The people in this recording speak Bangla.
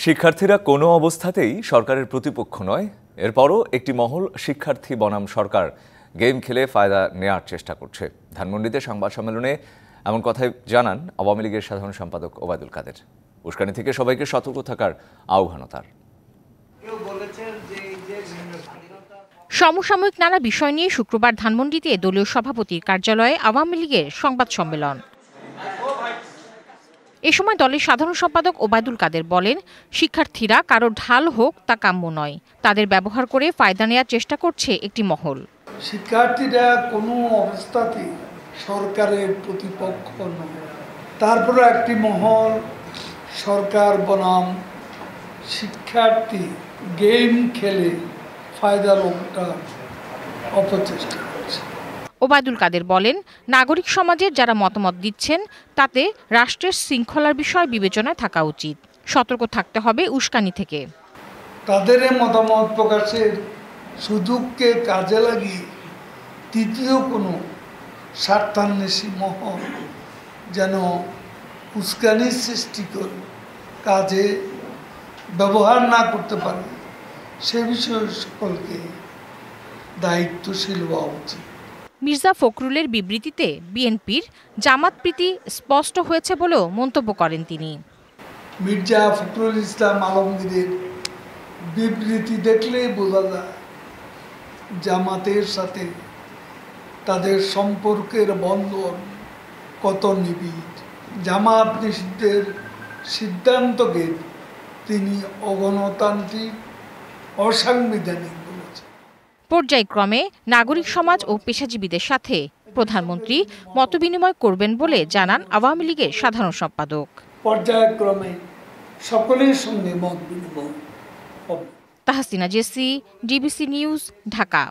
শিক্ষার্থীরা কোনো অবস্থাতেই সরকারের প্রতিপক্ষ নয়। এরপরও একটি মহল শিক্ষার্থী বনাম সরকার গেম খেলে ফায়দা নেয়ার চেষ্টা করছে। ধানমন্ডিতে সংবাদ সম্মেলনে এমন কথাই জানান আওয়ামী লীগের সাধারণ সম্পাদক ওবায়দুল কাদের। উস্কানি থেকে সবাইকে সতর্ক থাকার আহ্বান তার। সমসাময়িক নানা বিষয় নিয়ে শুক্রবার ধানমন্ডিতে দলীয় সভাপতির কার্যালয়ে আওয়ামী লীগের সংবাদ সম্মেলন। এ সময় দলের সাধারণ সম্পাদক ওবায়দুল কাদের বলেন, শিক্ষার্থীরা কারো ঢাল হোক তা কাম্য নয়। তাদের ব্যবহার করে ফায়দা নেওয়ার চেষ্টা করছে একটি মহল। শিক্ষার্থীরা কোনো অবস্থাতেই সরকারের প্রতিপক্ষ নয়। তারপরে একটি মহল সরকার বনাম শিক্ষার্থী গেম খেলে ফায়দা লোকটার অপচেষ্টা করছে। ওবায়দুল কাদের বলেন, নাগরিক সমাজের যারা মতামত দিচ্ছেন তাতে রাষ্ট্রের শৃঙ্খলার বিষয় বিবেচনায় থাকা উচিত। সতর্ক থাকতে হবে উস্কানি থেকে। তাদের মতামত প্রকাশের সুযোগকে কাজে লাগিয়ে তৃতীয় কোনো স্বার্থান্বেষী মহল যেন উস্কানির সৃষ্টি করে কাজে ব্যবহার না করতে পারে, সে বিষয়ে সকলকে দায়িত্বশীল হওয়া উচিত। মির্জা ফখরুলের বিবৃতিতে বিএনপির জামাত প্রীতি স্পষ্ট হয়েছে বলেও মন্তব্য করেন তিনি। মির্জা ফখরুল ইসলাম আলমগীরের বিবৃতি দেখলেই বোঝা যায় জামাতের সাথে তাদের সম্পর্কের বন্ধন কত নিবিড়। জামাত নিষিদ্ধের সিদ্ধান্তকে তিনি অগণতান্ত্রিক, অসাংবিধানিক বলেছেন। পর্যায়ক্রমে নাগরিক সমাজ ও পেশাজীবীদের সাথে প্রধানমন্ত্রী মতবিনিময় করবেন বলে জানান আওয়ামী লীগের সাধারণ সম্পাদক। পর্যায়ক্রমে সকলের সঙ্গে মত বিনিময় হবে। Tahsina Jessy, DBC news, Dhaka.